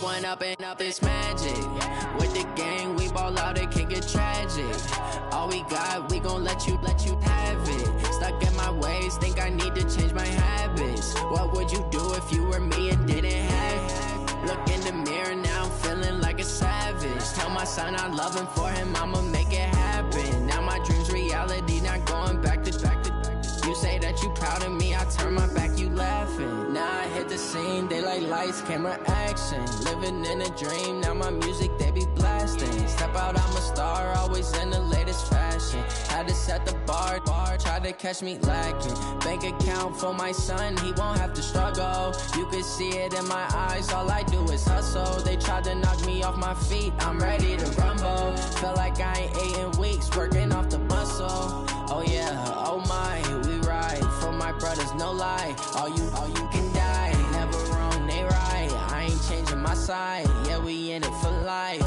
One up and up is magic. With the gang, we ball out, it can get tragic. All we got, we gon' let you have it. Stuck in my ways, think I need to change my habits. What would you do if you were me and didn't have it? Look in the mirror, now I'm feeling like a savage. Tell my son I love him, for him I'ma make it happen. Now my dream's reality, not going back to. You say that you proud of me, I turn my back, you laughing. Now I hit the scene, they like lights, camera, action. Living in a dream, now my music, they be blasting. Step out, I'm a star, always in the latest fashion. Had to set the bar, try to catch me lacking. Bank account for my son, he won't have to struggle. You can see it in my eyes, all I do is hustle. They tried to knock me off my feet, I'm ready to rumble. Feel like I ain't ate in weeks, working off the muscle. Oh yeah, oh my, we ride for my brothers, no lie. All you can die, never wrong, they right. I ain't changing my side, yeah, we in it for life.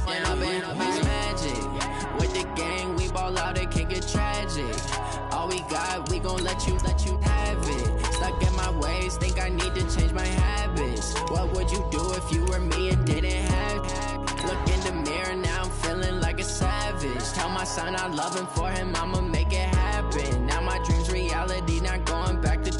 And up is magic. With the gang, we ball out, it can get tragic. All we got, we gon' let you have it. Stuck in my ways, think I need to change my habits. What would you do if you were me and didn't have it? Look in the mirror, now I'm feeling like a savage. Tell my son I love him, for him I'ma make it happen. Now my dream's reality, not going back to.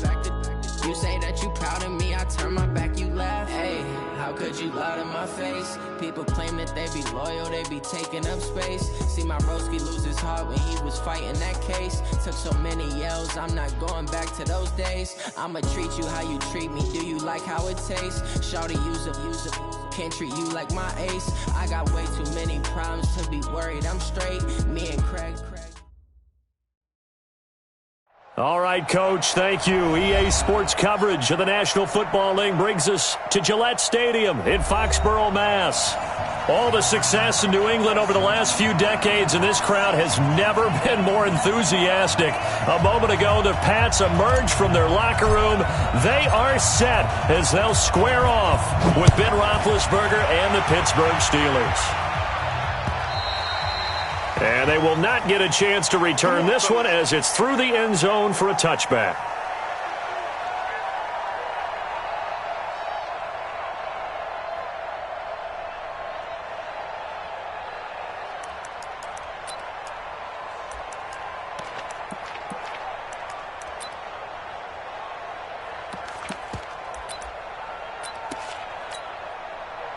You say that you proud of me, I turn my back, you laugh. Hey, how could you lie to my face? People claim that they be loyal, they be taking up space. See my broski lose his heart when he was fighting that case. Took so many yells, I'm not going back to those days. I'ma treat you how you treat me, do you like how it tastes? Shawty, use up, can't treat you like my ace. I got way too many problems to be worried, I'm straight. Me and Craig. All right, Coach, thank you. EA Sports coverage of the National Football League brings us to Gillette Stadium in Foxborough, Mass. All the success in New England over the last few decades, and this crowd has never been more enthusiastic. A moment ago, the Pats emerged from their locker room. They are set as they'll square off with Ben Roethlisberger and the Pittsburgh Steelers. And they will not get a chance to return this one as it's through the end zone for a touchback.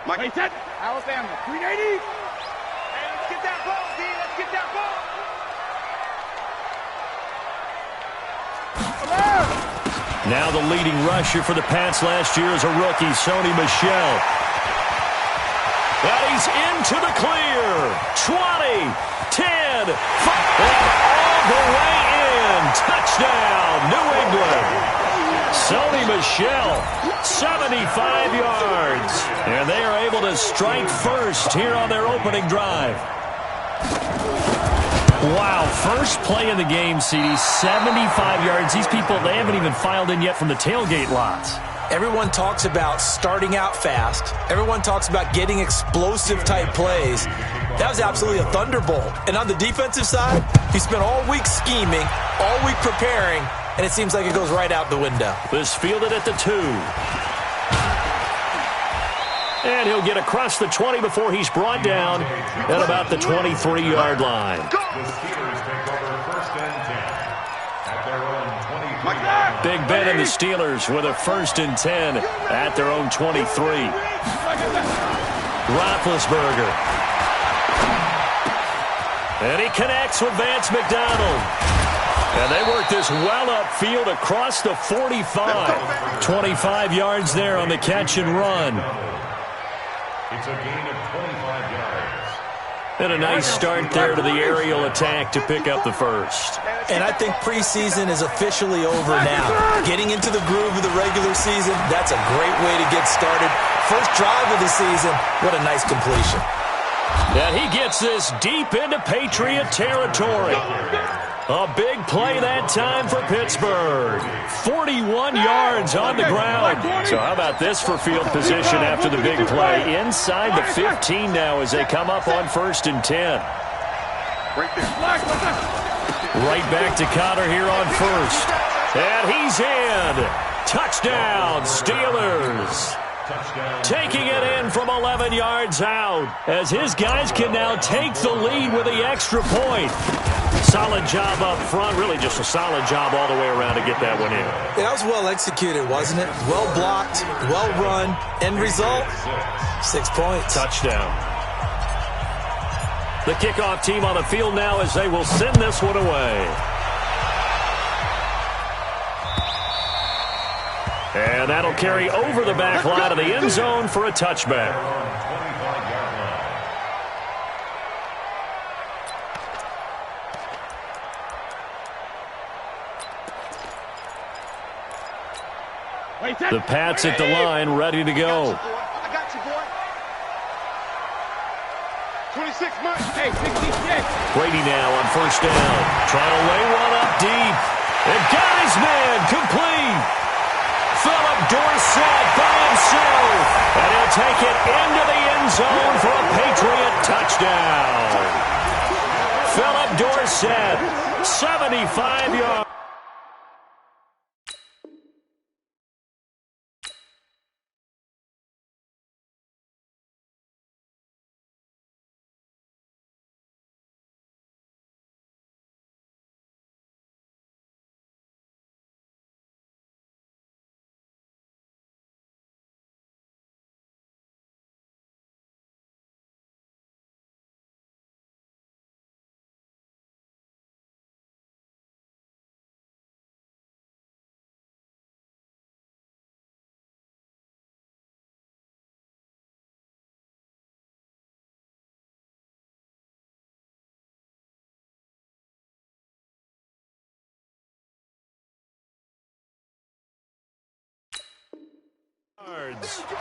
Mike, set. Alabama, 380. Hey, let's get that ball, D. Let's get that ball. Now the leading rusher for the Pats last year is a rookie, Sony Michel. And he's into the clear. 20, 10, 5, and all the way in. Touchdown, New England. Sony Michel, 75 yards. And they are able to strike first here on their opening drive. Wow, first play in the game, CD, 75 yards. These people, they haven't even filed in yet from the tailgate lots. Everyone talks about starting out fast. Everyone talks about getting explosive-type plays. That was absolutely a thunderbolt. And on the defensive side, he spent all week scheming, all week preparing, and it seems like it goes right out the window. This fielded at the 2. And he'll get across the 20 before he's brought down at about the 23-yard line. Big Ben and the Steelers with a 1st and 10 at their own 23. Roethlisberger. And he connects with Vance McDonald. And they work this well upfield across the 45. 25 yards there on the catch and run. It's a gain of 25 yards. And a nice start there to the aerial attack to pick up the first. And I think preseason is officially over now. Getting into the groove of the regular season, that's a great way to get started. First drive of the season, what a nice completion. And he gets this deep into Patriot territory. A big play that time for Pittsburgh. 41 yards on the ground. So how about this for field position after the big play? Inside the 15 now as they come up on 1st and 10. Right there. Right back to Connor here on 1st. And he's in. Touchdown, Steelers. Taking it in from 11 yards out as his guys can now take the lead with the extra point. Solid job up front, really just a solid job all the way around to get that one in. That was well executed, wasn't it? Well blocked, well run. End result, 6 points. Touchdown. The kickoff team on the field now as they will send this one away. And that'll carry over the back line of the end zone for a touchback. The Pats at the line, ready to go. I got you, boy. 26 months. Hey, 66. Brady now on first down. Trying to lay one up deep. And got his man complete. Philip Dorsett by himself. And he'll take it into the end zone for a Patriot touchdown. Philip Dorsett, 75 yards.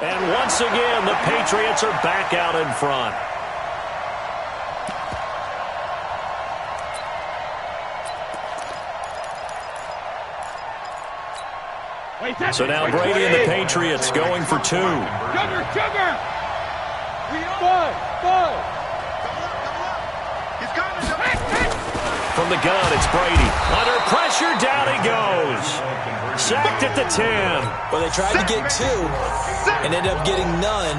And once again, the Patriots are back out in front. So now Brady and the Patriots going for two. Sugar! From the gun, it's Brady. Under pressure, down he goes. Sacked at the 10. Well, they tried to get two and ended up getting none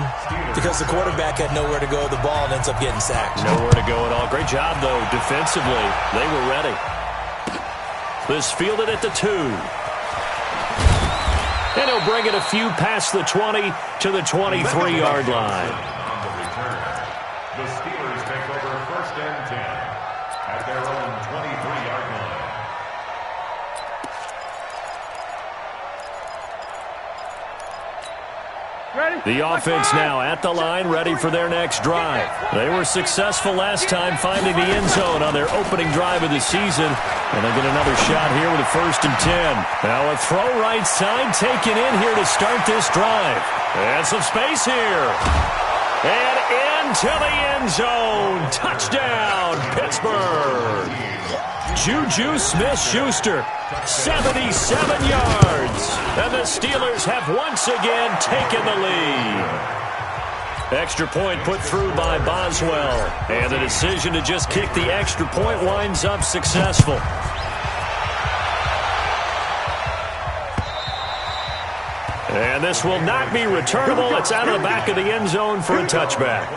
because the quarterback had nowhere to go with the ball and ends up getting sacked. Nowhere to go at all. Great job, though, defensively. They were ready. This fielded at the 2. And he'll bring it a few past the 20 to the 23-yard line. On the return, the Steelers take over first and 10 at their own 23-yard line. The offense now at the line, ready for their next drive. They were successful last time finding the end zone on their opening drive of the season. And they'll get another shot here with a first and 10. Now a throw right side taken in here to start this drive. And some space here. And into the end zone. Touchdown, Pittsburgh. Juju Smith-Schuster, 77 yards. And the Steelers have once again taken the lead. Extra point put through by Boswell. And the decision to just kick the extra point winds up successful. And this will not be returnable. It's out of the back of the end zone for a touchback.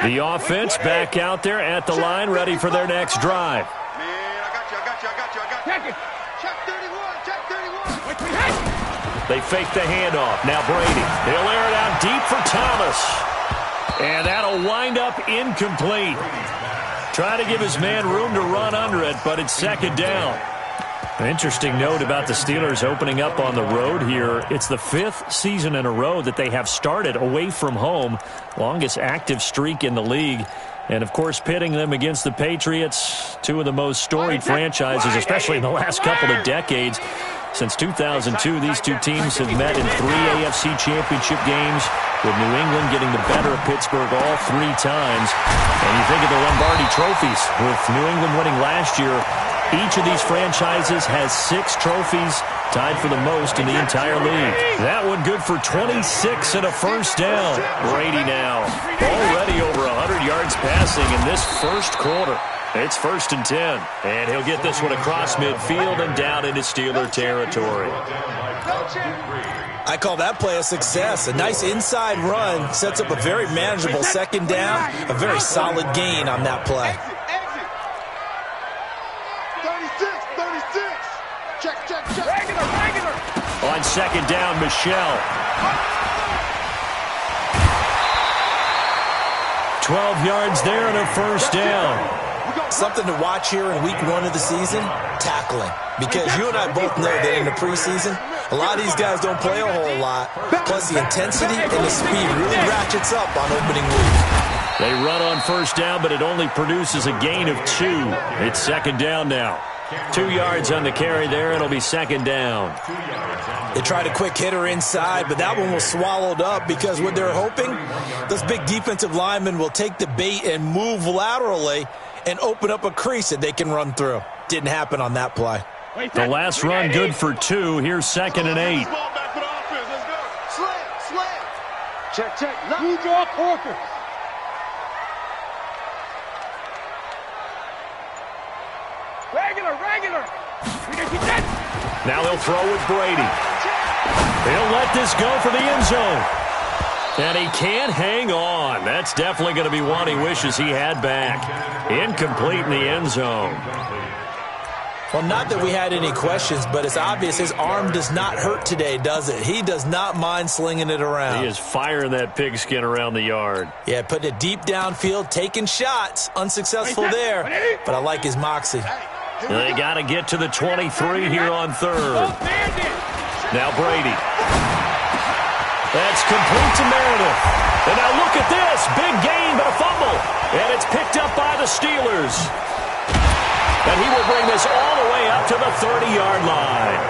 The offense back out there at the line, ready for their next drive. Man, I got you. Check it. Check 31. They fake the handoff. Now Brady. He'll air it out deep for Thomas. And that'll wind up incomplete. Try to give his man room to run under it, but it's second down. An interesting note about the Steelers opening up on the road here. It's the 5th season in a row that they have started away from home. Longest active streak in the league. And, of course, pitting them against the Patriots, two of the most storied franchises, especially in the last couple of decades. Since 2002, these two teams have met in 3 AFC championship games, with New England getting the better of Pittsburgh all 3 times. And you think of the Lombardi trophies, with New England winning last year, Each of these franchises has 6 trophies, tied for the most in the entire league. That one good for 26 and a first down. Brady now already over 100 yards passing in this first quarter. It's 1st and 10, and he'll get this one across midfield and down into Steeler territory. I call that play a success. A nice inside run sets up a very manageable second down, a very solid gain on that play. 36. Check. Regular. On second down, Michelle. 12 yards there and a first down. Something to watch here in week 1 of the season, tackling. Because you and I both know that in the preseason, a lot of these guys don't play a whole lot. Plus the intensity and the speed really ratchets up on opening week. They run on first down, but it only produces a gain of 2. It's second down now. 2 yards on the carry there. It'll be second down. They tried a quick hitter inside, but that one was swallowed up because what they're hoping, those big defensive linemen will take the bait and move laterally and open up a crease that they can run through. Didn't happen on that play. The last run good for 2. Here's 2nd and 8. Check. Who draw Corker? Regular. Now they'll throw with Brady. He'll let this go for the end zone. And he can't hang on. That's definitely going to be one he wishes he had back. Incomplete in the end zone. Well, not that we had any questions, but it's obvious his arm does not hurt today, does it? He does not mind slinging it around. He is firing that pigskin around the yard. Yeah, putting it deep downfield, taking shots. Unsuccessful there, but I like his moxie. They got to get to the 23 here on 3rd. Now Brady. That's complete to Meredith. And now look at this. Big gain, but a fumble. And it's picked up by the Steelers. And he will bring this all the way up to the 30-yard line.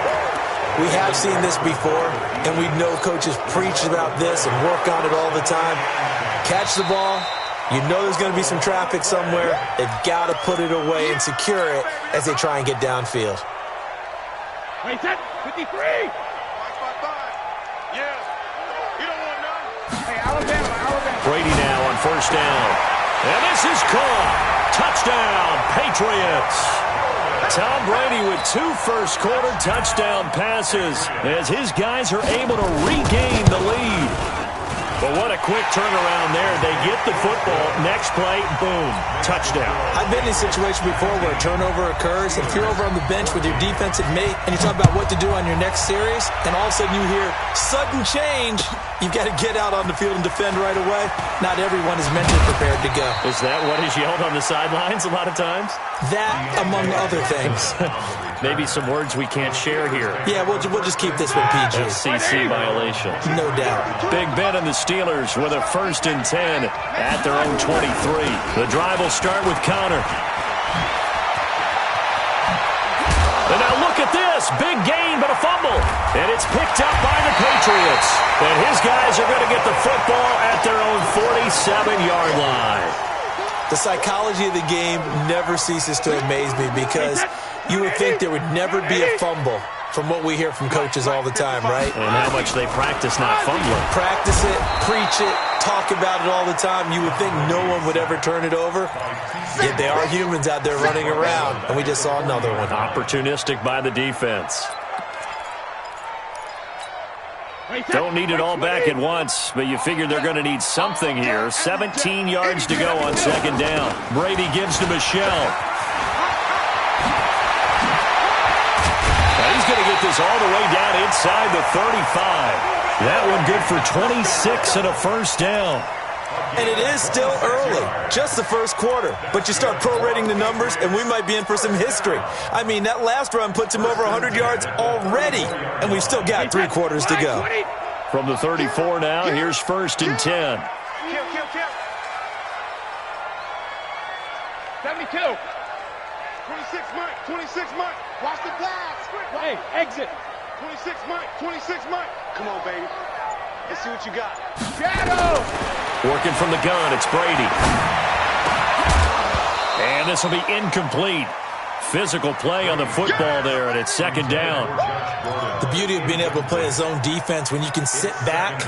We have seen this before, and we know coaches preach about this and work on it all the time. Catch the ball. You know there's going to be some traffic somewhere. They've got to put it away and secure it as they try and get downfield. Wait, 53. Brady now on first down. And this is caught. Touchdown, Patriots. Tom Brady with 2 first-quarter touchdown passes as his guys are able to regain the lead. But what a quick turnaround there. They get the football. Next play, boom, touchdown. I've been in a situation before where a turnover occurs. If you're over on the bench with your defensive mate and you talk about what to do on your next series, and all of a sudden you hear sudden change, you've got to get out on the field and defend right away. Not everyone is mentally prepared to go. Is that what is yelled on the sidelines a lot of times? That, among other things. Maybe some words we can't share here. Yeah, we'll just keep this one PG. FCC violation. No doubt. Big Ben and the Steelers with a 1st and 10 at their own 23. The drive will start with Connor. And now look at this. Big gain, but a fumble. And it's picked up by the Patriots. And his guys are going to get the football at their own 47-yard line. The psychology of the game never ceases to amaze me because you would think there would never be a fumble from what we hear from coaches all the time, right? And how much they practice not fumbling. Practice it, preach it, talk about it all the time. You would think no one would ever turn it over. Yet they are humans out there running around, and we just saw another one. Opportunistic by the defense. Don't need it all back at once, but you figure they're going to need something here. 17 yards to go on second down. Brady gives to Michelle. Now he's going to get this all the way down inside the 35. That one good for 26 and a first down. And it is still early, just the first quarter. But you start prorating the numbers, and we might be in for some history. I mean, that last run puts him over 100 yards already, and we've still got 3 quarters to go. From the 34 now, here's 1st and 10. 72. 26 Mike. Watch the pass. Hey, exit. 26 Mike. Come on, baby. Let's see what you got. Shadow! Working from the gun, it's Brady. And this will be incomplete. physical play on the football there, and it's second down. The beauty of being able to play a zone defense, when you can sit back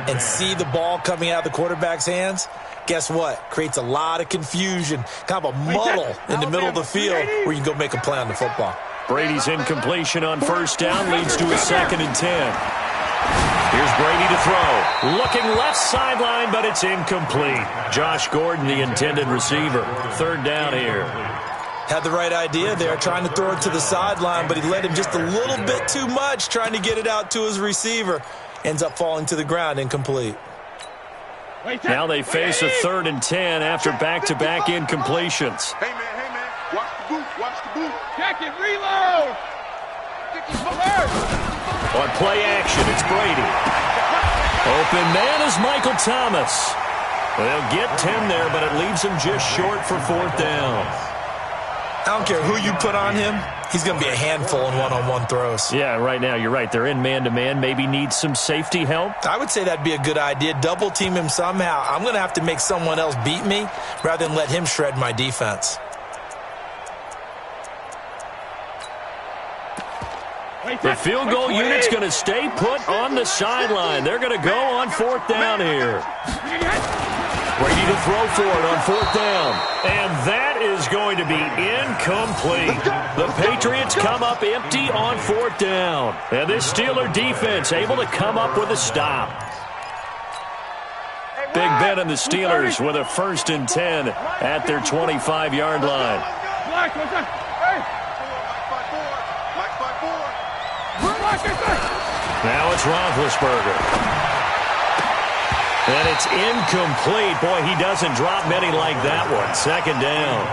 and see the ball coming out of the quarterback's hands, guess what? Creates a lot of confusion, kind of a muddle in the middle of the field where you can go make a play on the football. Brady's incompletion on first down leads to a 2nd and 10. Here's Brady to throw. Looking left sideline, but it's incomplete. Josh Gordon, the intended receiver. 3rd down here. Had the right idea there, trying to throw it to the sideline, but he led him just a little bit too much, trying to get it out to his receiver. Ends up falling to the ground, incomplete. Now they face a 3rd and 10 after back-to-back incompletions. Hey, man, watch the boot, watch the boot. Check it, reload. On play action, it's Brady. Open man is Michael Thomas. They'll get 10 there, but it leaves him just short for 4th down. I don't care who you put on him, he's going to be a handful in one-on-one throws. Yeah, right now, you're right. They're in man-to-man, maybe need some safety help. I would say that'd be a good idea. Double team him somehow. I'm going to have to make someone else beat me rather than let him shred my defense. The field goal unit's going to stay put on the sideline. They're going to go on 4th down here. Brady to throw for it on 4th down. And that is going to be incomplete. The Patriots come up empty on 4th down. And this Steeler defense able to come up with a stop. Big Ben and the Steelers with a 1st and 10 at their 25-yard line. Now it's Roethlisberger. And it's incomplete. Boy, he doesn't drop many like that one. 2nd down.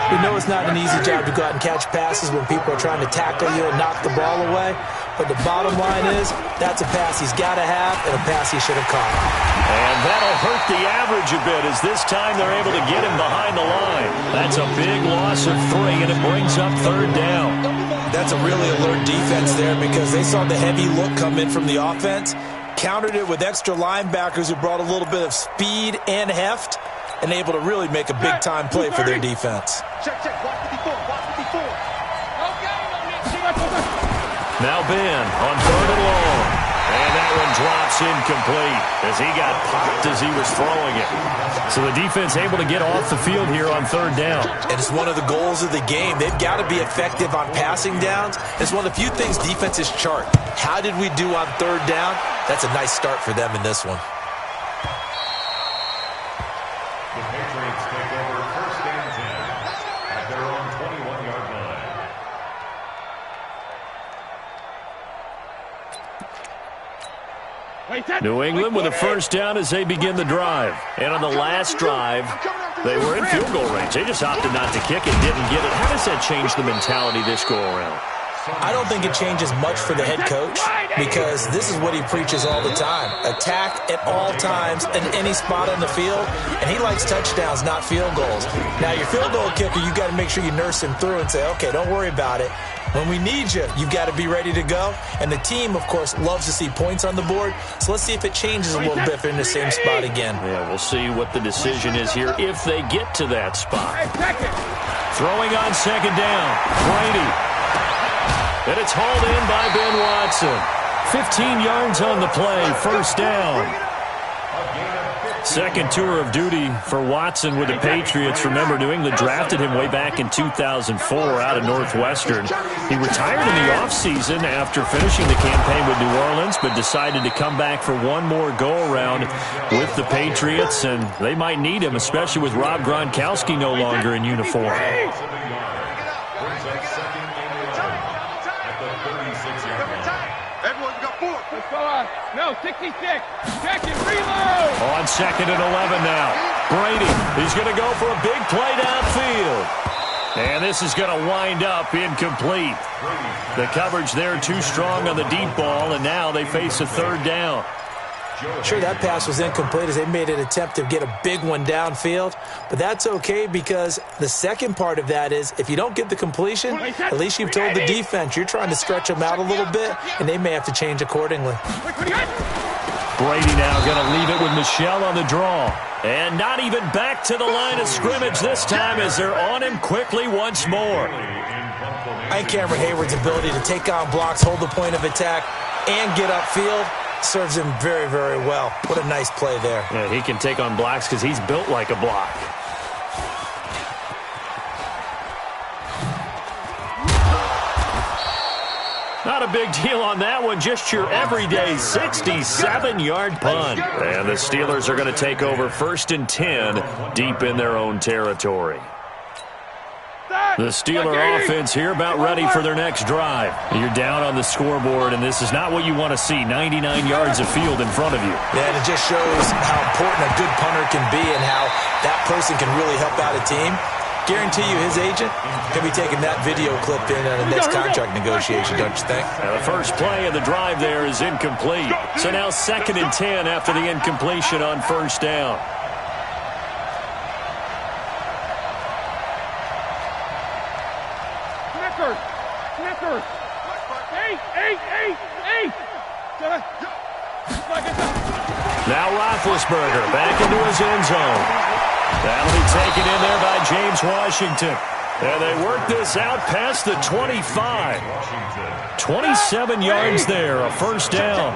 We know it's not an easy job to go out and catch passes when people are trying to tackle you and knock the ball away. But the bottom line is, that's a pass he's got to have and a pass he should have caught. And that'll hurt the average a bit as this time they're able to get him behind the line. That's a big loss of 3, and it brings up 3rd down. That's a really alert defense there because they saw the heavy look come in from the offense, countered it with extra linebackers who brought a little bit of speed and heft, and able to really make a big-time play for their defense. Now Ben on 3rd and long. And that one drops incomplete as he got popped as he was throwing it. So the defense able to get off the field here on 3rd down. And it's one of the goals of the game. They've got to be effective on passing downs. It's one of the few things defenses chart. How did we do on 3rd down? That's a nice start for them in this one. The Patriots take over 1st and 10 at their own 21-yard line. New England with a 1st down as they begin the drive. And on the last drive, they were in field goal range. They just opted not to kick it, didn't get it. How does that change the mentality this go-around? I don't think it changes much for the head coach because this is what he preaches all the time. Attack at all times in any spot on the field, and he likes touchdowns, not field goals. Now, your field goal kicker, you got to make sure you nurse him through and say, okay, don't worry about it. When we need you, you've got to be ready to go. And the team, of course, loves to see points on the board. So let's see if it changes a little bit if they're in the same spot again. Yeah, we'll see what the decision is here if they get to that spot. Throwing on 2nd down, Brady. And it's hauled in by Ben Watson. 15 yards on the play, 1st down. 2nd tour of duty for Watson with the Patriots. Remember, New England drafted him way back in 2004 out of Northwestern. He retired in the offseason after finishing the campaign with New Orleans, but decided to come back for one more go-around with the Patriots, and they might need him, especially with Rob Gronkowski no longer in uniform. No, 66. Check it, reload. On 2nd and 11 now. Brady, he's going to go for a big play downfield. And this is going to wind up incomplete. The coverage there too strong on the deep ball, and now they face a 3rd down. Sure, that pass was incomplete as they made an attempt to get a big one downfield, but that's okay because the second part of that is if you don't get the completion, at least you've told the defense you're trying to stretch them out a little bit, and they may have to change accordingly. Brady now going to leave it with Michel on the draw. And not even back to the line of scrimmage this time as they're on him quickly once more. I think Cameron Hayward's ability to take on blocks, hold the point of attack, and get upfield serves him very, very well. What a nice play there. Yeah, he can take on blocks because he's built like a block. Not a big deal on that one, just your everyday 67-yard punt. And the Steelers are going to take over 1st and 10 deep in their own territory. The Steeler offense here about ready for their next drive. You're down on the scoreboard, and this is not what you want to see, 99 yards of field in front of you. Yeah, and it just shows how important a good punter can be and how that person can really help out a team. Guarantee you his agent can be taking that video clip in on the next contract negotiation, don't you think? Now the first play of the drive there is incomplete. So now 2nd and 10 after the incompletion on 1st down. Snickers. 8. Now Roethlisberger back into his end zone. That'll be taken in there by James Washington. And they work this out past the 25. 27 yards there, a 1st down.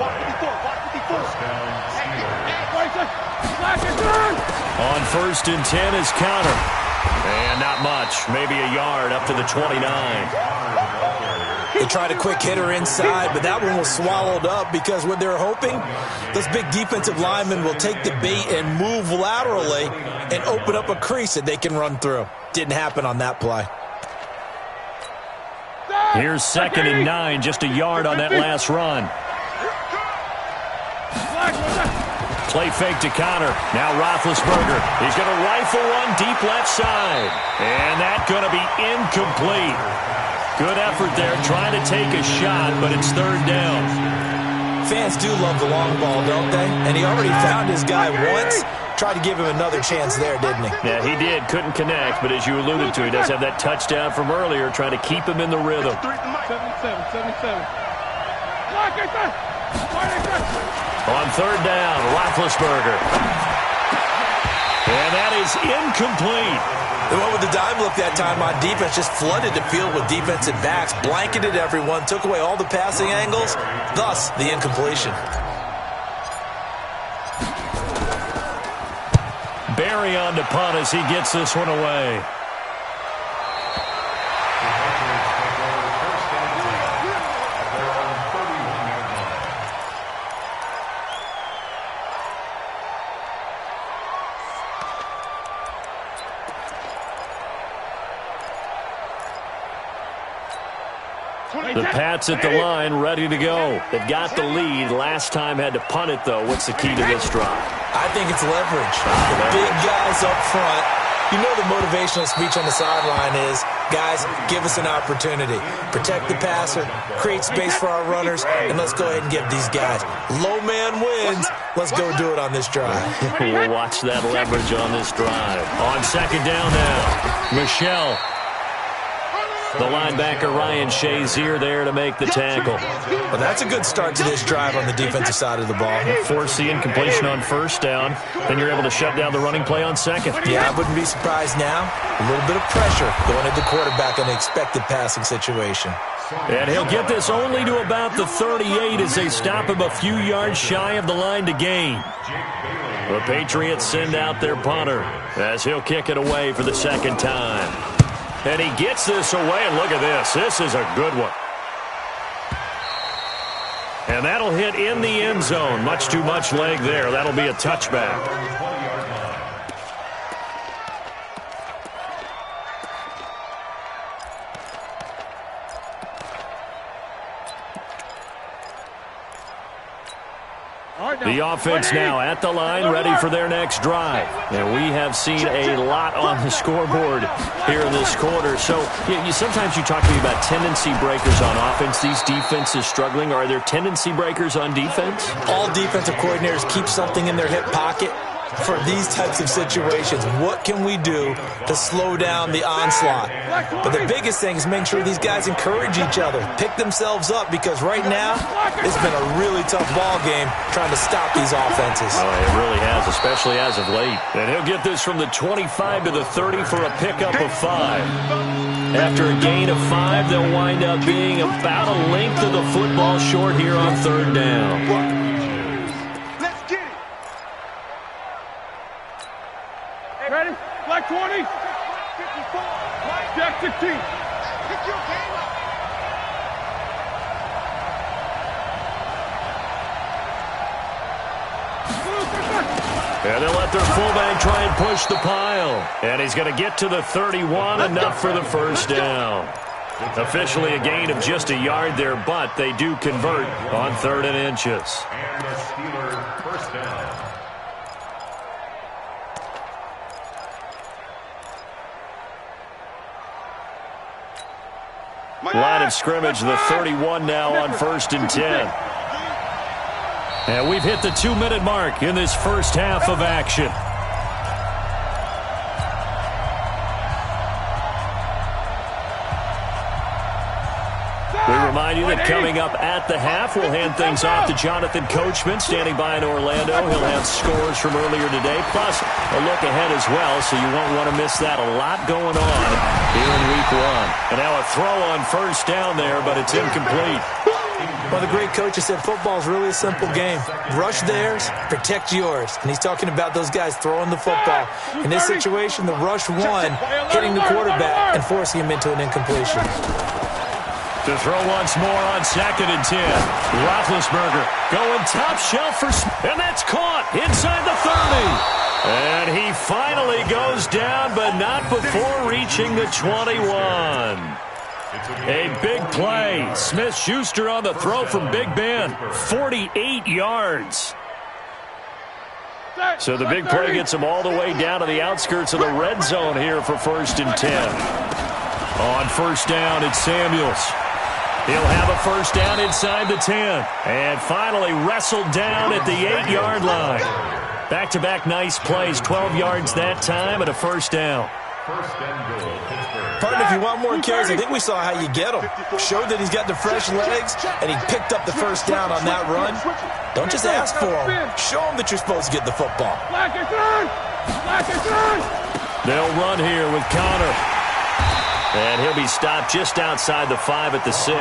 On 1st and 10 is counter. And not much, maybe a yard up to the 29. They tried a quick hitter inside, but that one was swallowed up because what they're hoping, those big defensive linemen will take the bait and move laterally and open up a crease that they can run through. Didn't happen on that play. Here's 2nd and 9, just a yard on that last run. Play fake to Connor. Now Roethlisberger. He's going to rifle one deep left side. And that's going to be incomplete. Good effort there, trying to take a shot, but it's 3rd down. Fans do love the long ball, don't they? And he already found his guy once. Tried to give him another chance there, didn't he? Yeah, he did. Couldn't connect, but as you alluded to, he does have that touchdown from earlier, trying to keep him in the rhythm. 77. On 3rd down, Roethlisberger. And that is incomplete. They went with the dime look that time on defense, just flooded the field with defensive backs, blanketed everyone, took away all the passing angles, thus the incompletion. Barry on to punt as he gets this one away. The Pats at the line, ready to go. They've got the lead. Last time had to punt it, though. What's the key to this drive? I think it's leverage. The big guys up front. You know the motivational speech on the sideline is, guys, give us an opportunity. Protect the passer, create space for our runners, and let's go ahead and give these guys. Low man wins. Let's go do it on this drive. We'll watch that leverage on this drive. On 2nd down now, Michel. The linebacker, Ryan Shazier, there to make the tackle. Well, that's a good start to this drive on the defensive side of the ball. Force the incompletion on 1st down, then you're able to shut down the running play on 2nd. Yeah, I wouldn't be surprised now. A little bit of pressure going at the quarterback in an expected passing situation. And he'll get this only to about the 38 as they stop him a few yards shy of the line to gain. The Patriots send out their punter as he'll kick it away for the 2nd time. And he gets this away, and look at this. This is a good one. And that'll hit in the end zone. Much too much leg there. That'll be a touchback. The offense now at the line, ready for their next drive. And we have seen a lot on the scoreboard here in this quarter. So sometimes you talk to me about tendency breakers on offense. These defenses struggling. Are there tendency breakers on defense? All defensive coordinators keep something in their hip pocket. for these types of situations. What can we do to slow down the onslaught? But the biggest thing is making sure these guys encourage each other, pick themselves up, because right now it's been a really tough ball game trying to stop these offenses. Oh, it really has, especially as of late. And he'll get this from the 25 to the 30 for a pickup of 5. After a gain of 5, they'll wind up being about a length of the football short here on 3rd down. Let's get it. Ready? Flag 20. Jack 16. Pick your game up. And they'll let their fullback try and push the pile. And he's going to get to the 31, enough for the 1st down. Officially a gain of just a yard there, but they do convert on 3rd and inches. And the Steelers' 1st down. Line of scrimmage, the 31 now on 1st and 10. And we've hit the 2-minute mark in this first half of action. We remind you that coming up at the half, we'll hand things off to Jonathan Coachman, standing by in Orlando. He'll have scores from earlier today, plus a look ahead as well, so you won't want to miss that. A lot going on here in Week 1. And now a throw on 1st down there, but it's incomplete. Well, the great coach has said football is really a simple game. Rush theirs, protect yours. And he's talking about those guys throwing the football. In this situation, the rush won, hitting the quarterback and forcing him into an incompletion. To throw once more on 2nd and 10. Roethlisberger going top shelf for Smith, and that's caught inside the 30. And he finally goes down, but not before reaching the 21. A big play. Smith-Schuster on the throw from Big Ben. 48 yards. So the big play gets him all the way down to the outskirts of the red zone here for 1st and 10. On 1st down, it's Samuels. He'll have a 1st down inside the 10. And finally wrestled down at the 8-yard line. Back-to-back nice plays. 12 yards that time and a 1st down. Partner, if you want more carries, I think we saw how you get him. Showed that he's got the fresh legs, and he picked up the 1st down on that run. Don't just ask for him. Show him that you're supposed to get the football. They'll run here with Connor. And he'll be stopped just outside the 5 at the 6.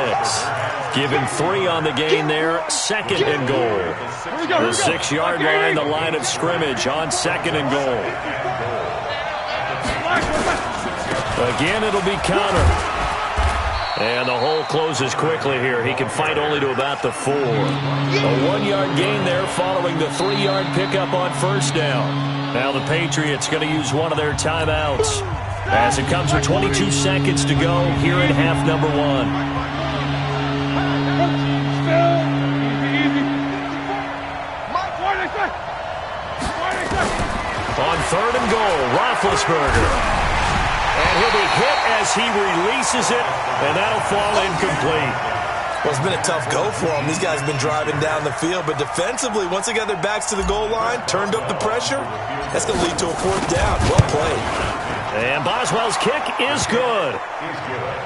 Give him 3 on the gain there. 2nd and goal. The 6-yard line, the line of scrimmage on 2nd and goal. Again, it'll be Connor. And the hole closes quickly here. He can fight only to about the 4. A 1-yard gain there following the 3-yard pickup on 1st down. Now the Patriots going to use one of their timeouts, as it comes with 22 seconds to go here in half number 1. On 3rd and goal, Roethlisberger. And he'll be hit as he releases it, and that'll fall incomplete. Well, it's been a tough go for them. These guys have been driving down the field, but defensively, once they got their backs to the goal line, turned up the pressure, that's going to lead to a 4th down. Well played. And Boswell's kick is good.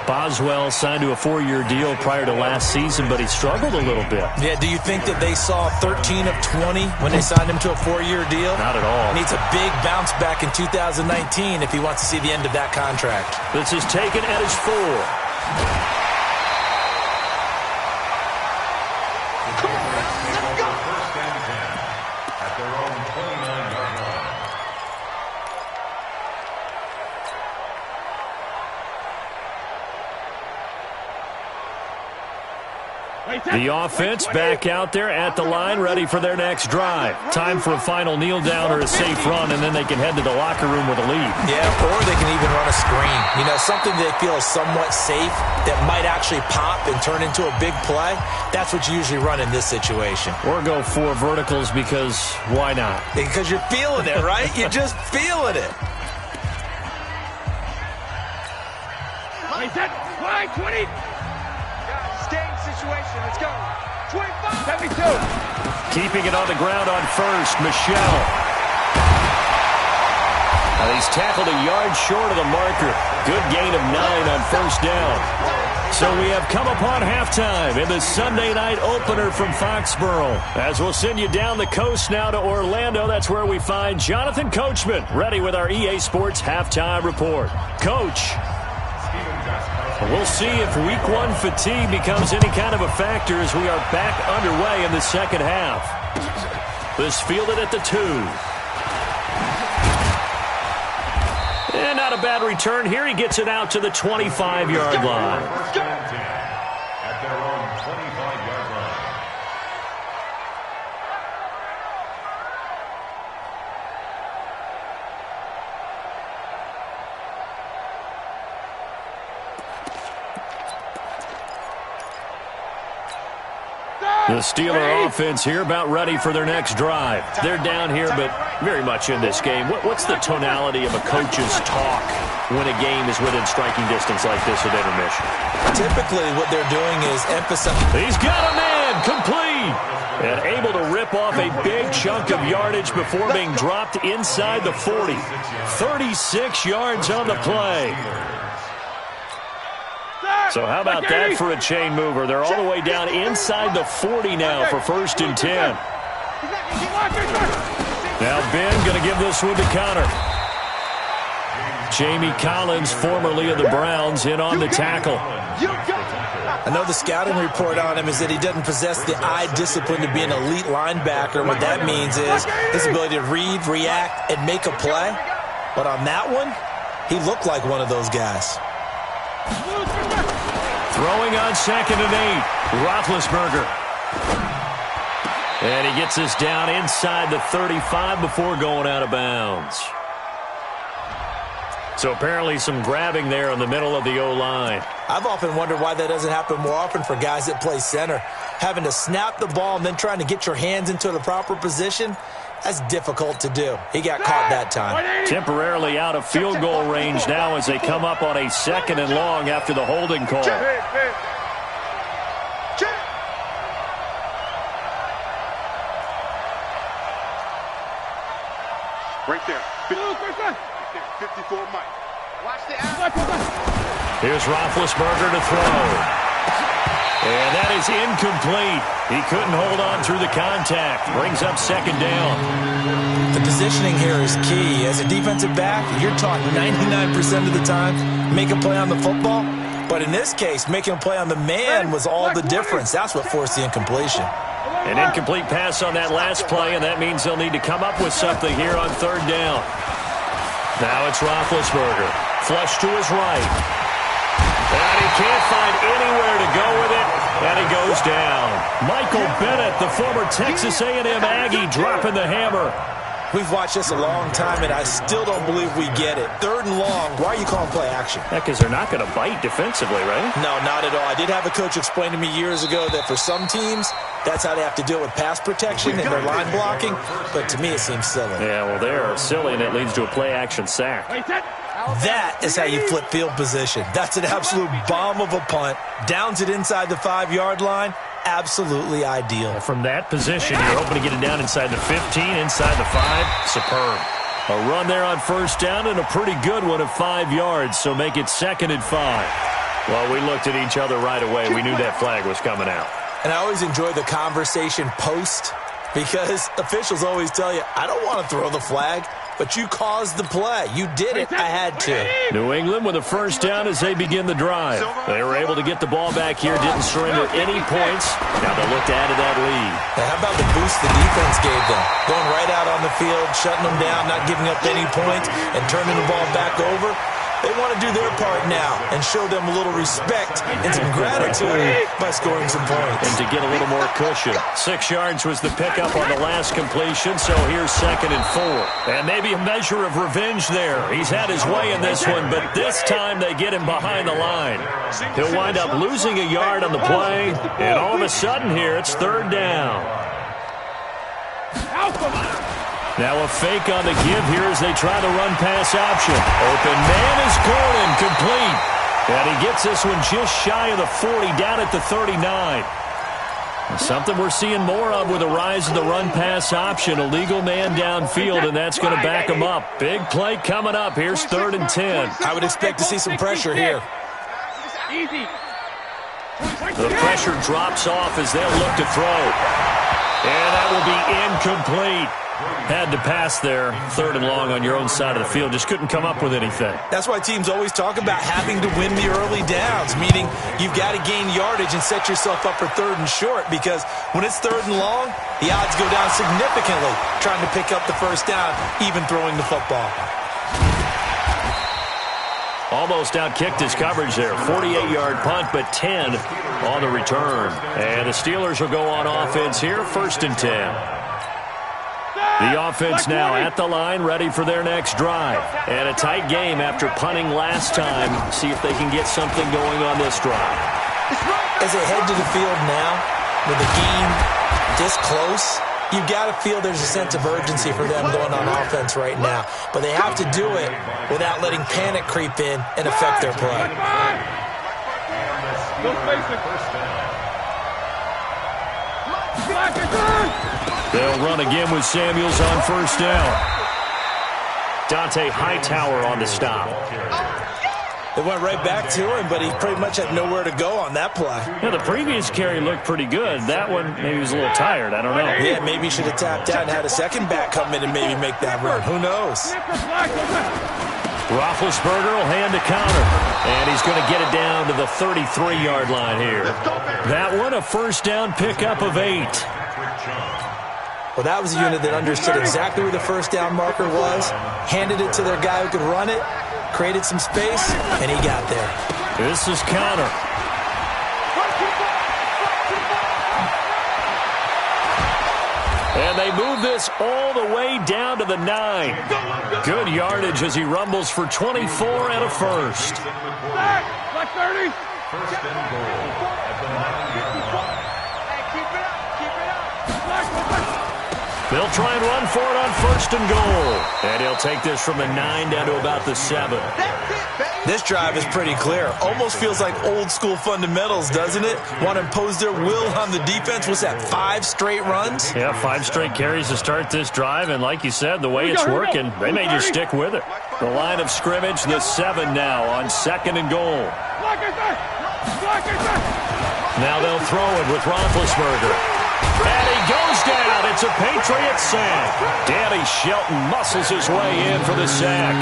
Boswell signed to a 4-year deal prior to last season, but he struggled a little bit. Yeah, do you think that they saw 13 of 20 when they signed him to a 4-year deal? Not at all. He needs a big bounce back in 2019 if he wants to see the end of that contract. This is taken at his 4. The offense back out there at the line, ready for their next drive. Time for a final kneel down or a safe run, and then they can head to the locker room with a lead. Yeah, or they can even run a screen. You know, something they feel is somewhat safe that might actually pop and turn into a big play. That's what you usually run in this situation. Or go 4 verticals, because why not? Because you're feeling it, right? You're just feeling it. Flag 20. Situation. Let's go. 25. 72. Keeping it on the ground on 1st, Michelle. He's tackled a yard short of the marker. Good gain of 9 on first down. So we have come upon halftime in the Sunday night opener from Foxborough. As we'll send you down the coast now to Orlando, that's where we find Jonathan Coachman ready with our EA Sports halftime report. Coach, we'll see if week 1 fatigue becomes any kind of a factor as we are back underway in the second half. This fielded at the 2. And not a bad return here. He gets it out to the 25-yard line. First and 10 at their own 25-yard line. The Steeler offense here about ready for their next drive. They're down here, but very much in this game. What's the tonality of a coach's talk when a game is within striking distance like this at intermission? Typically, what they're doing is emphasize. He's got a man, complete, and able to rip off a big chunk of yardage before being dropped inside the 40. 36 yards on the play. So how about that for a chain mover? They're all the way down inside the 40 now for first and 10. Now Ben going to give this one to Connor. Jamie Collins, formerly of the Browns, in on the tackle. I know the scouting report on him is that he doesn't possess the eye discipline to be an elite linebacker. What that means is his ability to read, react, and make a play. But on that one, he looked like one of those guys. Throwing on 2nd and 8, Roethlisberger. And he gets us down inside the 35 before going out of bounds. So apparently some grabbing there in the middle of the O-line. I've often wondered why that doesn't happen more often for guys that play center. Having to snap the ball and then trying to get your hands into the proper position, that's difficult to do. He got caught that time. Temporarily out of field goal range now as they come up on a 2nd and long after the holding call. Right there. 54 Mike. Watch the out. Here's Roethlisberger to throw. And that is incomplete. He couldn't hold on through the contact. Brings up 2nd down. The positioning here is key. As a defensive back, you're taught 99% of the time, make a play on the football. But in this case, making a play on the man was all the difference. That's what forced the incompletion. An incomplete pass on that last play, and that means they'll need to come up with something here on 3rd down. Now it's Roethlisberger. Flush to his right. And he can't find anywhere to go with it, and he goes down. Michael Bennett, the former Texas A&M Aggie, dropping the hammer. We've watched this a long time, and I still don't believe we get it. 3rd and long, why are you calling play action? Yeah, because they're not going to bite defensively, right? No, not at all. I did have a coach explain to me years ago that for some teams, that's how they have to deal with pass protection and their line blocking, but to me it seems silly. Yeah, well, they're silly, and it leads to a play-action sack. That is how you flip field position. That's an absolute bomb of a punt. Downs it inside the 5-yard line. Absolutely ideal. From that position, you're hoping to get it down inside the 15, inside the 5. Superb. A run there on first down and a pretty good one of 5 yards, so make it 2nd and 5. Well, we looked at each other right away. We knew that flag was coming out. And I always enjoy the conversation post because officials always tell you, I don't want to throw the flag, but you caused the play. You did it. I had to. New England with a first down as they begin the drive. They were able to get the ball back here, didn't surrender any points. Now they look to add to that lead. Now, how about the boost the defense gave them? Going right out on the field, shutting them down, not giving up any points, and turning the ball back over. They want to do their part now and show them a little respect and some gratitude by scoring some points. And to get a little more cushion. 6 yards was the pickup on the last completion, so here's 2nd and 4. And maybe a measure of revenge there. He's had his way in this one, but this time they get him behind the line. He'll wind up losing a yard on the play, and all of a sudden here it's 3rd down. Now a fake on the give here as they try the run-pass option. Open man is Gordon, complete. And he gets this one just shy of the 40, down at the 39. Something we're seeing more of with the rise of the run-pass option. A legal man downfield, and that's going to back him up. Big play coming up. Here's 3rd and 10. I would expect to see some pressure here. Easy. The pressure drops off as they'll look to throw. And that will be incomplete. Had to pass there. 3rd and long on your own side of the field. Just couldn't come up with anything. That's why teams always talk about having to win the early downs, meaning you've got to gain yardage and set yourself up for 3rd and short, because when it's 3rd and long, the odds go down significantly trying to pick up the first down, even throwing the football. Almost outkicked his coverage there. 48-yard punt, but 10 on the return. And the Steelers will go on offense here, 1st and 10. The offense now at the line, ready for their next drive. And a tight game after punting last time. See if they can get something going on this drive. As they head to the field now, with the game this close, you've got to feel there's a sense of urgency for them going on offense right now. But they have to do it without letting panic creep in and affect their play. They'll run again with Samuels on 1st down. Dante Hightower on the stop. They went right back to him, but he pretty much had nowhere to go on that play. Yeah, the previous carry looked pretty good. That one, maybe he was a little tired. I don't know. Yeah, maybe he should have tapped out and had a second back come in and maybe make that run. Who knows? Roethlisberger will hand a counter, and he's going to get it down to the 33-yard line here. That one, a 1st down pickup of 8. Well, that was a unit that understood exactly where the 1st down marker was, handed it to their guy who could run it, created some space, and he got there. This is counter. And they move this all the way down to the 9. Good yardage as he rumbles for 24 and a 1st. Like 30. 1st and goal at the 9-yard line. They'll try and run for it on 1st and goal. And he'll take this from the 9 down to about the 7. This drive is pretty clear. Almost feels like old school fundamentals, doesn't it? Want to impose their will on the defense. What's that, 5 straight runs? Yeah, 5 straight carries to start this drive. And like you said, the way it's working, they may just stick with it. The line of scrimmage, the 7 now on 2nd and goal. Now they'll throw it with Roethlisberger. And he goes down. It's a Patriot sack. Danny Shelton muscles his way in for the sack.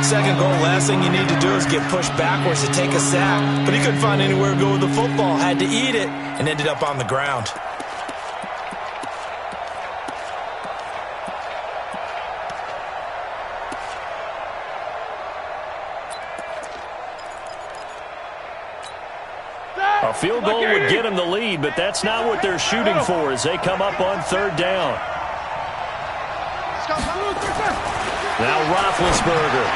2nd goal, last thing you need to do is get pushed backwards to take a sack. But he couldn't find anywhere to go with the football. Had to eat it and ended up on the ground. A field goal would get him the lead, but that's not what they're shooting for as they come up on 3rd down. Now Roethlisberger.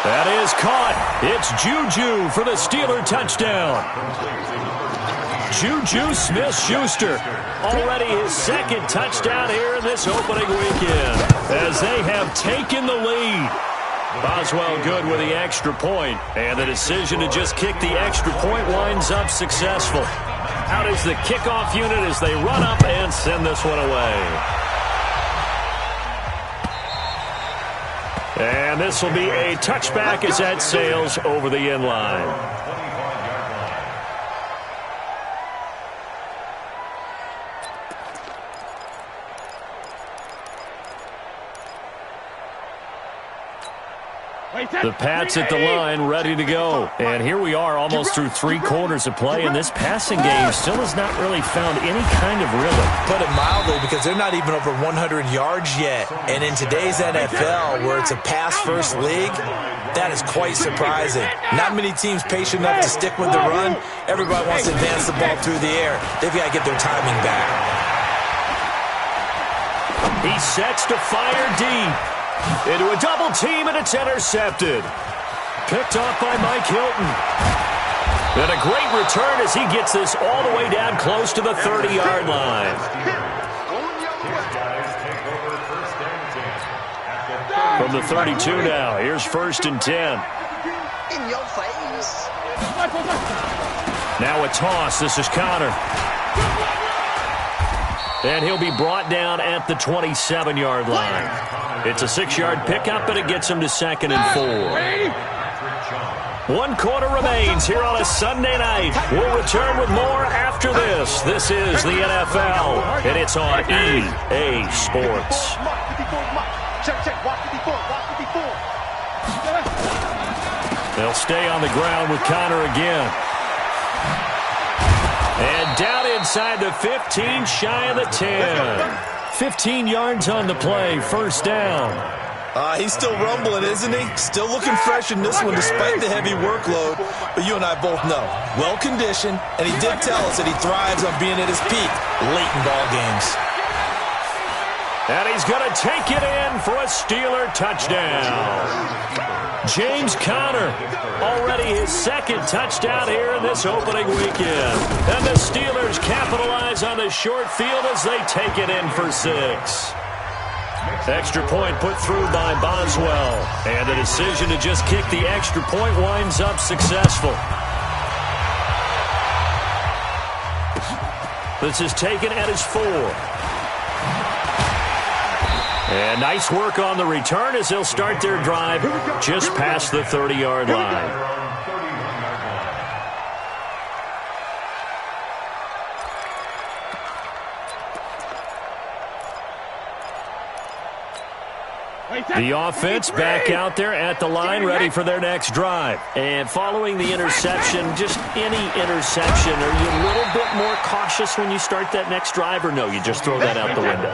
That is caught. It's Juju for the Steeler touchdown. Juju Smith-Schuster. Already his 2nd touchdown here in this opening weekend as they have taken the lead. Boswell good with the extra point, and the decision to just kick the extra point winds up successful. Out is the kickoff unit as they run up and send this one away. And this will be a touchback as that sails over the end line. The Pats at the line, ready to go. And here we are almost through 3 quarters of play, and this passing game still has not really found any kind of rhythm. Put it mildly, because they're not even over 100 yards yet. And in today's NFL, where it's a pass-first league, that is quite surprising. Not many teams patient enough to stick with the run. Everybody wants to advance the ball through the air. They've got to get their timing back. He sets to fire deep. Into a double team, and it's intercepted. Picked off by Mike Hilton. And a great return as he gets this all the way down close to the 30-yard line. From the 32 now, here's 1st and 10. In your face. Now a toss. This is Connor. And he'll be brought down at the 27-yard line. It's a 6-yard pickup, and it gets him to 2nd and 4. 1 quarter remains here on a Sunday night. We'll return with more after this. This is the NFL, and it's on EA Sports. They'll stay on the ground with Connor again. And down inside the 15, shy of the 10. 15 yards on the play, first down. He's still rumbling, isn't he? Still looking fresh in this one despite the heavy workload. But you and I both know, well-conditioned, and he did tell us that he thrives on being at his peak late in ball games. And he's going to take it in for a Steeler touchdown. James Conner, already his 2nd touchdown here in this opening weekend. And the Steelers capitalize on the short field as they take it in for 6. Extra point put through by Boswell. And the decision to just kick the extra point winds up successful. This is taken at his 4. And nice work on the return as they'll start their drive just past the 30-yard line. The offense back out there at the line, ready for their next drive. And following the interception, just any interception, are you a little bit more cautious when you start that next drive, or no, you just throw that out the window?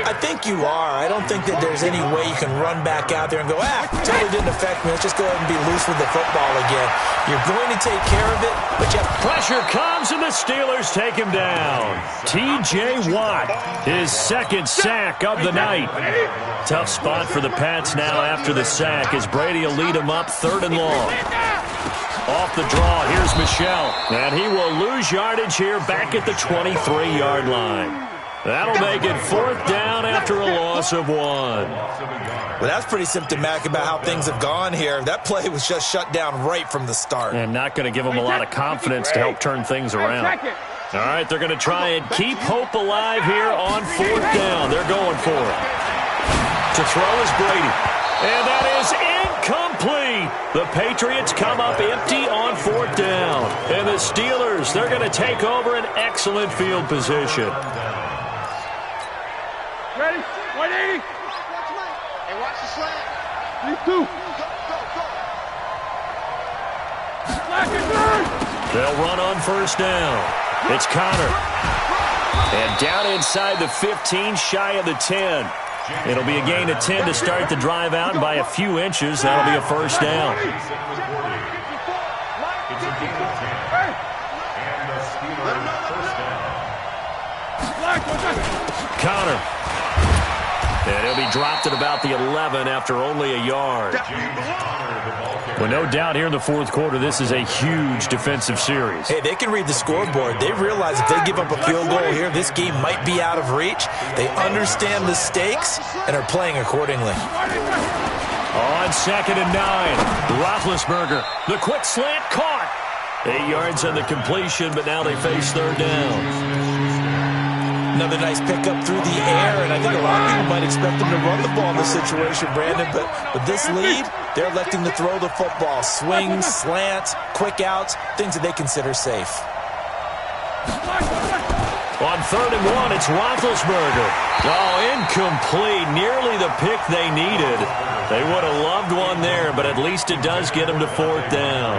I think you are. I don't think that there's any way you can run back out there and go, totally didn't affect me. Let's just go ahead and be loose with the football again. You're going to take care of it, but you have pressure comes, and the Steelers take him down. T.J. Watt, his 2nd sack of the night. Tough spot for the Pats now after the sack as Brady will lead him up 3rd and long. Off the draw, here's Michel. And he will lose yardage here back at the 23-yard line. That'll make it 4th down after a loss of 1. Well, that's pretty symptomatic about how things have gone here. That play was just shut down right from the start. And not going to give them a lot of confidence to help turn things around. All right, they're going to try and keep hope alive here on 4th down. They're going for it. To throw is Brady. And that is incomplete. The Patriots come up empty on 4th down. And the Steelers, they're going to take over an excellent field position. Ready? 180. Hey, watch the slant. 3-2. Slack and turn. They'll run on 1st down. It's Conner. And down inside the 15, shy of the 10. It'll be a gain of 10 to start the drive out, and by a few inches, that'll be a 1st down. It's a gain of 10. And the Steelers 1st down. Conner. And he'll be dropped at about the 11 after only a yard. Well, no doubt here in the 4th quarter, this is a huge defensive series. Hey, they can read the scoreboard. They realize if they give up a field goal here, this game might be out of reach. They understand the stakes and are playing accordingly. On 2nd and 9, Roethlisberger. The quick slant caught. 8 yards on the completion, but now they face 3rd down. Another nice pickup through the air, and I think a lot of people might expect them to run the ball in this situation, Brandon, but with this lead, they're electing to throw the football. Swings, slants, quick outs, things that they consider safe. On 3rd and 1, it's Roethlisberger. Oh, incomplete. Nearly the pick they needed. They would have loved one there, but at least it does get them to 4th down.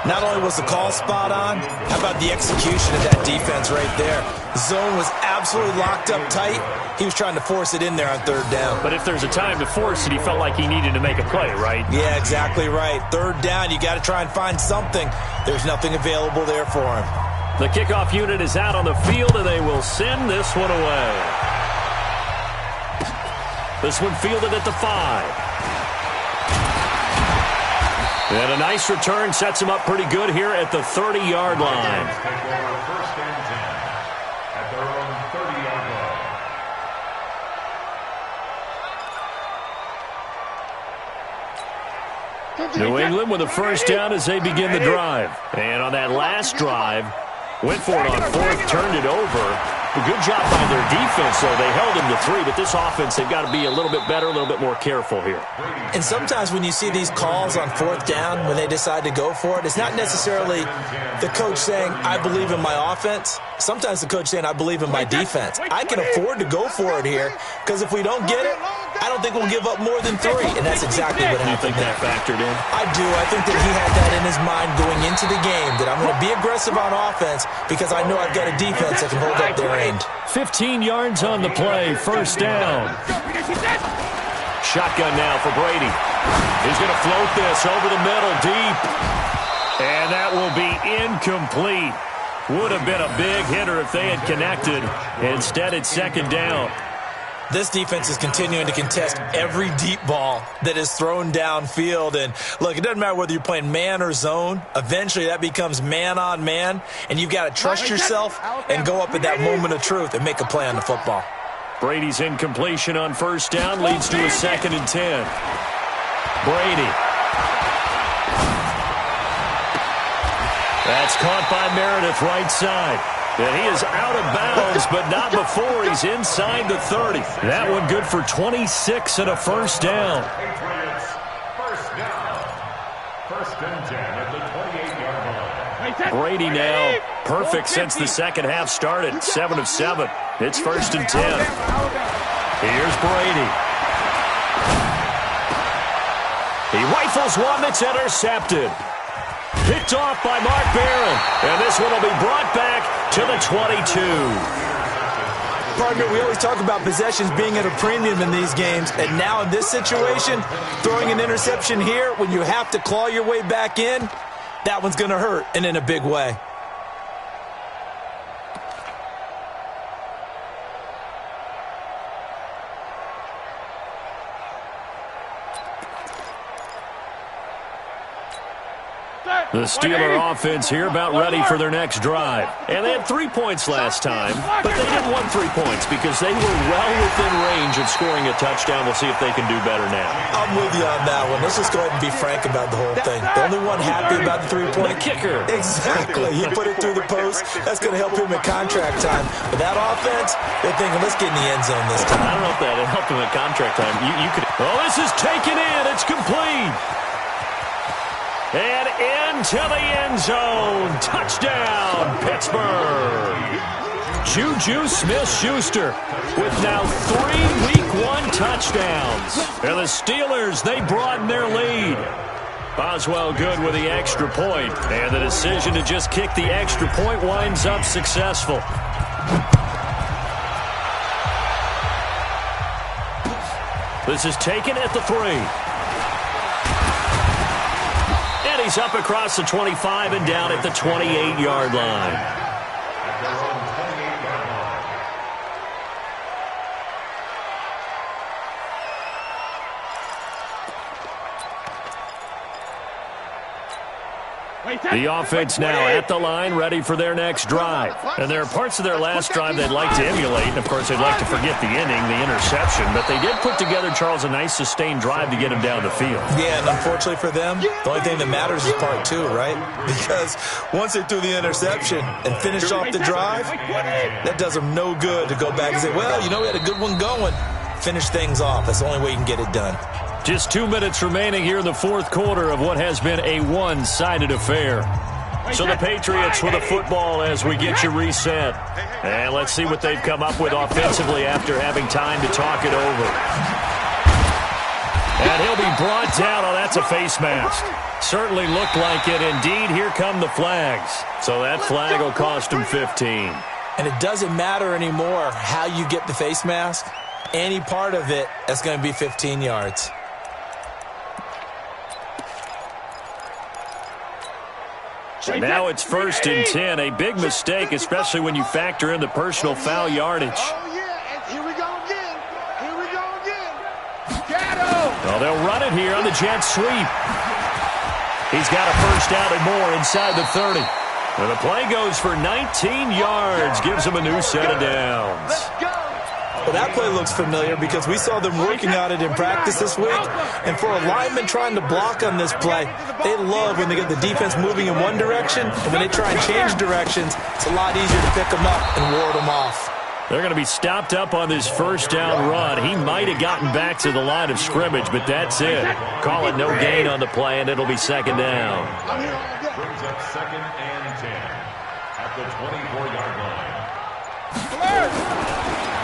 Not only was the call spot on, how about the execution of that defense right there? Zone was absolutely locked up tight. He was trying to force it in there on 3rd down. But if there's a time to force it, he felt like he needed to make a play, right? Yeah, exactly right. 3rd down, you got to try and find something. There's nothing available there for him. The kickoff unit is out on the field, and they will send this one away. This one fielded at the 5. And a nice return sets him up pretty good here at the 30-yard line. Take over 1st and 10 at their own 30-yard line. New England with a 1st down as they begin the drive. And on that last drive, Went for it on fourth, turned it over. A good job by their defense, though. They held him to 3, but this offense, they've got to be a little bit better, a little bit more careful here. And sometimes when you see these calls on fourth down, when they decide to go for it, it's not necessarily the coach saying, I believe in my offense. Sometimes the coach saying, I believe in my defense. I can afford to go for it here because if we don't get it, I don't think we'll give up more than 3, and that's exactly what happened. You think that factored in? I do. I think that he had that in his mind going into the game, that I'm going to be aggressive on offense because I know I've got a defense that can hold up their end. 15 yards on the play, first down. Shotgun now for Brady. He's going to float this over the middle, deep. And that will be incomplete. Would have been a big hitter if they had connected. Instead, it's second down. This defense is continuing to contest every deep ball that is thrown downfield. And, look, it doesn't matter whether you're playing man or zone. Eventually, that becomes man on man. And you've got to trust yourself and go up at that moment of truth and make a play on the football. Brady's incompletion on first down leads to a 2nd and 10. Brady. That's caught by Meredith right side. And he is out of bounds, but not before he's inside the 30. That one good for 26 and a first down. Patriots, first down. First and 10 at the 28-yard line. Brady now perfect since the second half started. 7 of 7. It's first and 10. Here's Brady. He rifles one that's intercepted. Picked off by Mark Barron. And this one will be brought back to the 22. Partner, we always talk about possessions being at a premium in these games. And now in this situation, throwing an interception here when you have to claw your way back in, that one's going to hurt, and in a big way. The Steeler offense here about ready for their next drive. And they had 3 points last time, but they didn't want 3 points because they were well within range of scoring a touchdown. We'll see if they can do better now. I'm with you on that one. Let's just go ahead and be frank about the whole thing. The only one happy about the 3-point. The kicker. Exactly. He put it through the post. That's going to help him at contract time. But that offense, they're thinking, let's get in the end zone this time. I don't know if that helped him at contract time. You could. Oh, this is taken in. It's complete. And into the end zone. Touchdown, Pittsburgh. Juju Smith-Schuster with now 3 Week 1 touchdowns. And the Steelers, they broaden their lead. Boswell good with the extra point. And the decision to just kick the extra point winds up successful. This is taken at the 3. And he's up across the 25 and down at the 28-yard line. The offense now at the line, ready for their next drive. And there are parts of their last drive they'd like to emulate. And, of course, they'd like to forget the inning, the interception. But they did put together, Charles, a nice sustained drive to get him down the field. Yeah, and unfortunately for them, the only thing that matters is part 2, right? Because once they threw the interception and finished off the drive, that does them no good to go back and say, well, you know, we had a good one going. Finish things off. That's the only way you can get it done. Just 2 minutes remaining here in the fourth quarter of what has been a one-sided affair. So the Patriots with the football as we get you reset. And let's see what they've come up with offensively after having time to talk it over. And he'll be brought down. Oh, that's a face mask. Certainly looked like it. Indeed, here come the flags. So that flag will cost him 15. And it doesn't matter anymore how you get the face mask. Any part of it, that's going to be 15 yards. And now it's first and 10. A big mistake, especially when you factor in the personal foul yardage. Oh, yeah. And here we go again. Here we go again. Shadow. Well, they'll run it here on the jet sweep. He's got a first down and more inside the 30. And the play goes for 19 yards. Gives him a new set of downs. Let's go. Well, that play looks familiar because we saw them working on it in practice this week. And for a lineman trying to block on this play, they love when they get the defense moving in one direction, and when they try and change directions, it's a lot easier to pick them up and ward them off. They're going to be stopped up on this first down run. He might have gotten back to the line of scrimmage, but that's it. Call it no gain on the play, and it'll be second down. Brings up 2nd and 10 at the 24-yard line.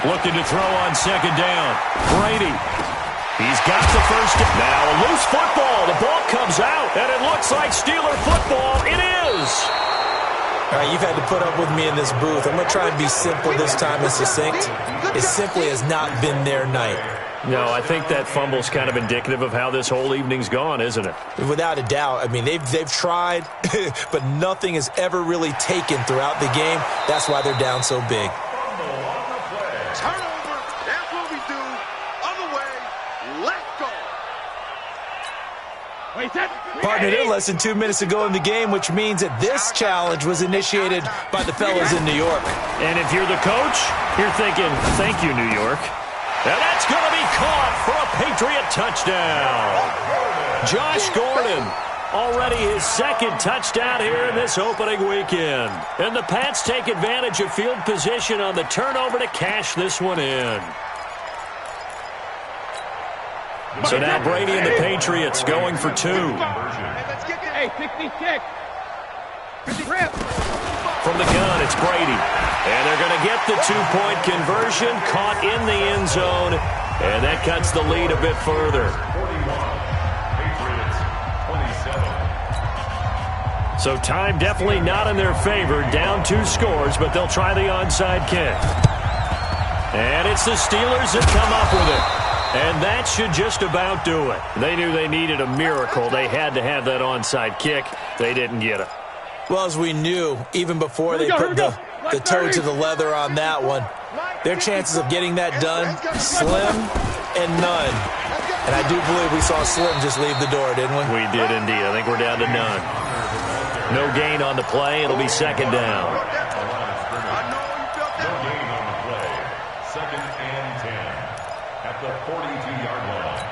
Looking to throw on second down. Brady. He's got the first down. Now a loose football. The ball comes out, and it looks like Steeler football. It is. All right, you've had to put up with me in this booth. I'm going to try and be simple this time and succinct. It simply has not been their night. No, I think that fumble's kind of indicative of how this whole evening's gone, isn't it? Without a doubt. I mean, they've tried, but nothing has ever really taken throughout the game. That's why they're down so big. Turnover. That's what we do. Other way. Let go. Partner, they're less than 2 minutes to go in the game, which means that this challenge was initiated by the fellas in New York. And if you're the coach, you're thinking, thank you, New York. And that's going to be caught for a Patriot touchdown. Josh Gordon, already his second touchdown here in this opening weekend. And the Pats take advantage of field position on the turnover to cash this one in. So now Brady and the Patriots going for 2. Hey, 66. From the gun, it's Brady. And they're going to get the 2-point conversion, caught in the end zone. And that cuts the lead a bit further. 41, Patriots 27. So time definitely not in their favor. Down 2 scores, but they'll try the onside kick. And it's the Steelers that come up with it. And that should just about do it. They knew they needed a miracle. They had to have that onside kick. They didn't get it. Well, as we knew, even before they put the toe to the leather on that one, their chances of getting that done, slim and none. And I do believe we saw Slim just leave the door, didn't we? We did indeed. I think we're down to none. No gain on the play. It'll be second down. No gain on the play. 2nd and 10 at the 42-yard line.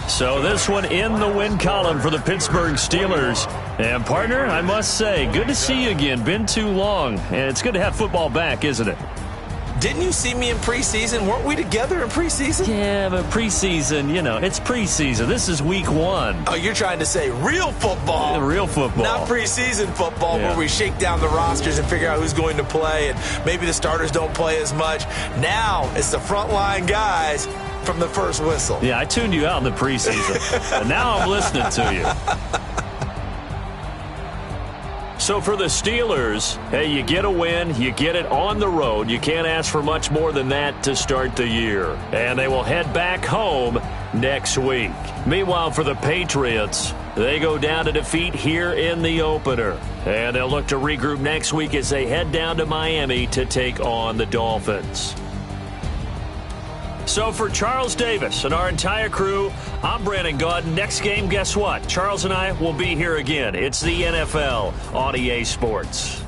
So this one in the win column for the Pittsburgh Steelers. And partner, I must say, good to see you again. Been too long. And it's good to have football back, isn't it? Didn't you see me in preseason? Weren't we together in preseason? Yeah, but preseason, you know, it's preseason. This is week 1. Oh, you're trying to say real football. Real football. Not preseason football Yeah. where we shake down the rosters and figure out who's going to play, and maybe the starters don't play as much. Now it's the frontline guys from the first whistle. Yeah, I tuned you out in the preseason. And now I'm listening to you. So for the Steelers, hey, you get a win, you get it on the road. You can't ask for much more than that to start the year. And they will head back home next week. Meanwhile, for the Patriots, they go down to defeat here in the opener. And they'll look to regroup next week as they head down to Miami to take on the Dolphins. So for Charles Davis and our entire crew, I'm Brandon Gaudin. Next game, guess what? Charles and I will be here again. It's the NFL on EA Sports.